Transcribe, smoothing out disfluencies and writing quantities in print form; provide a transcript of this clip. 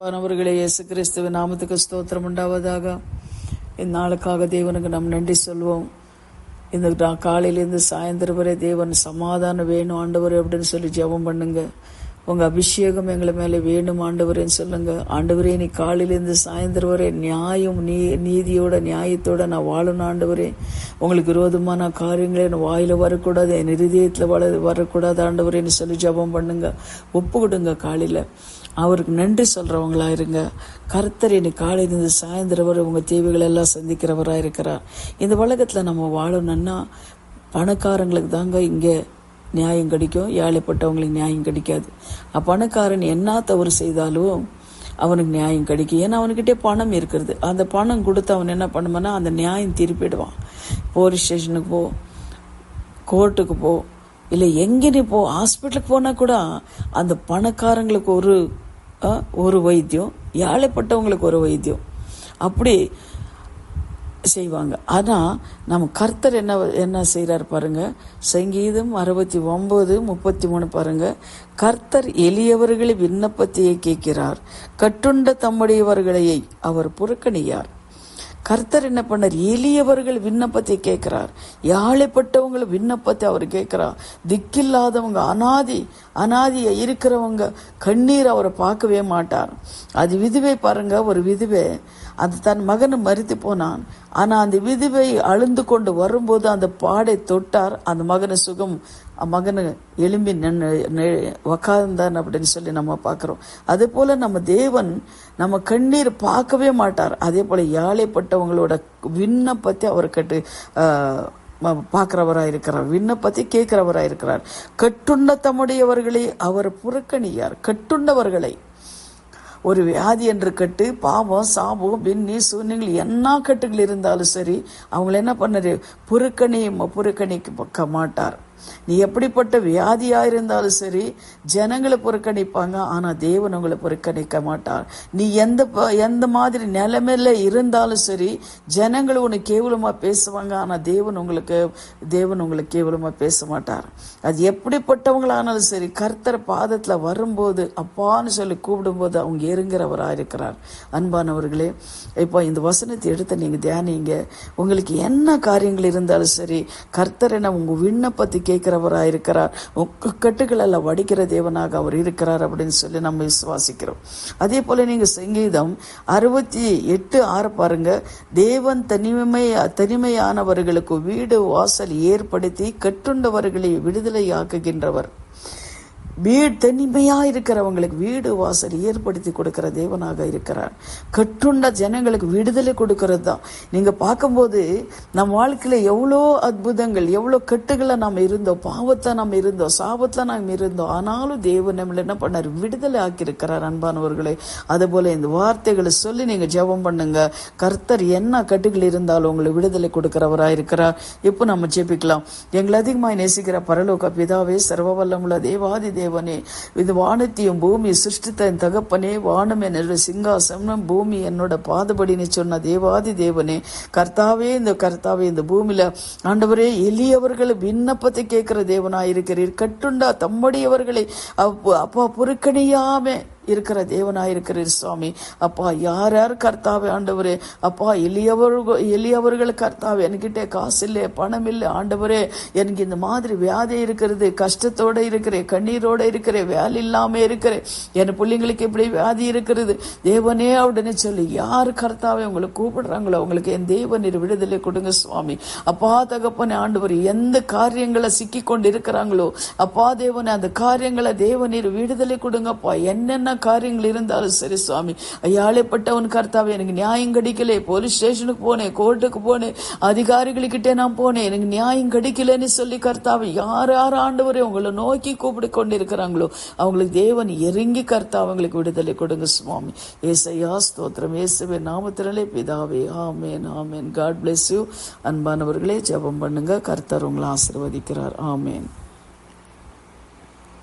அவர்களே, இயேசு கிறிஸ்துவின் நாமத்துக்கு ஸ்தோத்திரம் உண்டாவதாக. இந்நாளுக்காக தேவனுக்கு நாம் நன்றி சொல்வோம். இந்த காலையிலேருந்து சாயந்தரம் வரை தேவன் சமாதானம் வேணும் ஆண்டவரே அப்படின்னு சொல்லி ஜெபம் பண்ணுங்க. உங்க அபிஷேகம் எங்களை மேலே வேணும் ஆண்டவரேன்னு சொல்லுங்க. ஆண்டவரே, நீ காலையிலேருந்து சாயந்தரம் வரை நியாயம் நீதியோட நியாயத்தோட நான் வாழணும் ஆண்டவரே. உங்களுக்கு விரோதமான காரியங்களே என் வாயில வரக்கூடாது, என் இருதயத்தில் வரக்கூடாது ஆண்டவரேன்னு சொல்லி ஜெபம் பண்ணுங்க. ஒப்பு கொடுங்க. காலையில அவருக்கு நன்றி சொல்றவங்களா இருங்க. கர்த்தர் இன்னைக்கு காலையிலிருந்து சாயந்தரம் வரை உங்க தேவைகள் எல்லாம் சந்திக்கிறவரா இருக்கிறார். இந்த உலகத்துல நம்ம வாழணும்னா பணக்காரங்களுக்கு தாங்க இங்க நியாயம் கிடைக்கும், ஏழைப்பட்டவங்களுக்கு நியாயம் கிடைக்காது. பணக்காரன் என்ன தவறு செய்தாலும் அவனுக்கு நியாயம் கிடைக்கும். ஏன்னா அவனுக்கிட்டே பணம் இருக்கிறது. அந்த பணம் கொடுத்து அவன் என்ன பண்ணுவான்னா அந்த நியாயம் திருப்பிடுவான். போலீஸ் ஸ்டேஷனுக்கு போ, கோர்ட்டுக்கு போ, இல்லை எங்கே நீ போ, ஹாஸ்பிட்டலுக்கு போனா கூட அந்த பணக்காரங்களுக்கு ஒரு வைத்தியம், ஏழைப்பட்டவங்களுக்கு ஒரு வைத்தியம், அப்படி செய்வாங்க. ஆனா நம்ம கர்த்தர் என்ன செய்யறாரு பாருங்க. சங்கீதம் 69:33 பாருங்க. கர்த்தர் எளியவர்களை விண்ணப்பத்தையே கேட்கிறார், கட்டுண்ட தம்முடையவர்களையை அவர் புறக்கணியார். கர்த்தர் என்ன பண்ணார்? எளியவர்கள் விண்ணப்பத்தை கேட்கிறார், யாழைப்பட்டவங்க விண்ணப்பத்தை அவர் கேட்கிறார். திக்கில்லாதவங்க, அனாதியா இருக்கிறவங்க கண்ணீர் அவரை பார்க்கவே மாட்டார். அது விதுவை பாருங்க. ஒரு விதுவை அது தன் மகனை மரித்து போனான். ஆனா அந்த விதுவை அழுந்து கொண்டு வரும்போது அந்த பாடை தொட்டார். அந்த மகனை எலும்பி உக்காந்தான் அப்படின்னு சொல்லி நம்ம பார்க்கிறோம். அதே போல நம்ம தேவன் நம்ம கண்ணீர் பார்க்கவே மாட்டார். அதே போல ஏழைப்பட்டவங்களோட விண்ணப்பத்தை அவர் பார்க்கிறவராய் இருக்கிறார், விண்ணப்பத்தை கேட்கிறவராய் இருக்கிறார். கட்டுண்ட தம்முடையவர்களை அவர் புறக்கணியார். கட்டுண்டவர்களை, ஒரு வியாதி என்று கட்டு, பாவம், சாபம், பின்னி சூன்யங்கள் என்ன கட்டுகள் இருந்தாலும் சரி, அவங்களை என்ன பண்ணாரு? புறக்கணிக்க மாட்டார். நீ எப்படிப்பட்ட வியாதியா இருந்தாலும் சரி, ஜனங்களை புறக்கணிப்பாங்க, ஆனா தேவன் உங்களை புறக்கணிக்க மாட்டார். நீ எந்த மாதிரி நிலைமையில இருந்தாலும் சரி, ஜனங்கள் உன்னை கேவலமா பேசுவாங்க, ஆனா தேவன் உங்களுக்கு கேவலமா பேச மாட்டார். அது எப்படிப்பட்டவங்களானாலும் சரி, கர்த்தர் பாதத்துல வரும்போது அப்பான்னு சொல்லி கூப்பிடும்போது அவங்க இறங்குறவரா இருக்கிறார். அன்பானவர்களே, இப்போ இந்த வசனத்தை எடுத்து நீங்க தியானிங்க. உங்களுக்கு என்ன காரியங்கள் இருந்தாலும் சரி, கர்த்தர் என்ன உங்க விண்ணப்பத்தை கேட்கிறவராக இருக்கிறார். உங்க கட்டுகள் எல்லாம் வடிக்கிற தேவனாக அவர் இருக்கிறார் அப்படின்னு சொல்லி நம்ம விசுவாசிக்கிறோம். அதே போல நீங்க சங்கீதம் 68:6 பாருங்க. தேவன் தனிமையானவர்களுக்கு வீடு வாசல் ஏற்படுத்தி கட்டுண்டவர்களை விடுதலை ஆக்குகின்றவர். தனிமையா இருக்கிறவங்களுக்கு வீடு வாசல் ஏற்படுத்தி கொடுக்கிற தேவனாக இருக்கிறார். கட்டுண்ட ஜனங்களுக்கு விடுதலை கொடுக்கறது தான். நீங்க பார்க்கும்போது நம் வாழ்க்கையில எவ்வளோ அற்புதங்கள், எவ்வளோ கட்டுகளை நாம் இருந்தோம், பாவத்தை நாம் இருந்தோம், சாபத்துல நாம் இருந்தோம், ஆனாலும் தேவன் நம்மள என்ன பண்ணார்? விடுதலை ஆக்கியிருக்கிறார். அன்பானவர்களே, அது போல இந்த வார்த்தைகளை சொல்லி நீங்க ஜெபம் பண்ணுங்க. கர்த்தர் என்ன கட்டுகள் இருந்தாலும் உங்களை விடுதலை கொடுக்கிறவராக இருக்கிறார். இப்போ நம்ம ஜெபிக்கலாம். எங்களை அதிகமாய் நேசிக்கிற பரலோக பிதாவே, சர்வ வல்லமுள்ள தேவாதி தேவனே, இது வானத்தையும் பூமி சிருஷ்டித்த என் தகப்பனே, வானம் என்னோட சிங்காசனம், பூமி என்னோட பாதபடின்னு சொன்ன தேவாதி தேவனே, கர்த்தாவே இந்த பூமியில ஆண்டவரே எளியவர்கள் விண்ணப்பத்தை கேட்கிற தேவனாய் இருக்கிறீர். கட்டுண்டா தம்முடையவர்களை அப்பா புறக்கணியாம இருக்கிற தேவனாயிருக்கிறீர் சுவாமி. அப்பா, யார் கர்த்தாவே ஆண்டவரே, அப்பா எளியவர்கள் கர்த்தாவே, என்கிட்ட காசு இல்லை, பணம் இல்லை ஆண்டவரே, எனக்கு இந்த மாதிரி வியாதி இருக்கிறது, கஷ்டத்தோட இருக்கிறேன், கண்ணீரோட இருக்கிறேன், வேலை இல்லாம இருக்கிறேன், என் பிள்ளைங்களுக்கு இப்படி வியாதி இருக்கிறது தேவனே அப்படின்னு சொல்லி யார் கர்த்தாவே உங்களை கூப்பிடுறாங்களோ உங்களுக்கு என் தேவநீர் விடுதலை கொடுங்க சுவாமி. அப்பா தகப்பனே ஆண்டவர், எந்த காரியங்களை சிக்கி கொண்டு இருக்கிறாங்களோ அப்பா தேவனே, அந்த காரியங்களை தேவநீர் விடுதலை கொடுங்கப்பா. என்னென்ன காரியங்கள் இருந்தாலும் சரி சுவாமி, ஐயாழைப்பட்டவன் கர்த்தாவே, எனக்கு நியாயம் கிடைக்கல, போலீஸ் ஸ்டேஷனுக்கு போனேன், கோர்ட்டுக்கு போனேன், அதிகாரிகளுக்கிட்டே நான் போனேன், எனக்கு நியாயம் கிடைக்கலன்னு சொல்லி கர்த்தாவே யார் ஆண்டவரே உங்களை நோக்கி கூப்பிட்டு கொண்டு இருக்கிறாங்களோ அவங்களுக்கு தேவன் இறங்கி கர்த்தா அவங்களுக்கு விடுதலை கொடுங்க சுவாமி. ஏசையா ஸ்தோத்திரம், இயேசுவின் நாமத்தினாலே பிதாவே, ஆமேன் ஆமேன். God bless you. அன்பானவர்களே, ஜெபம் பண்ணுங்க. கர்த்தர் உங்களை ஆசீர்வதிக்கிறார். ஆமேன்.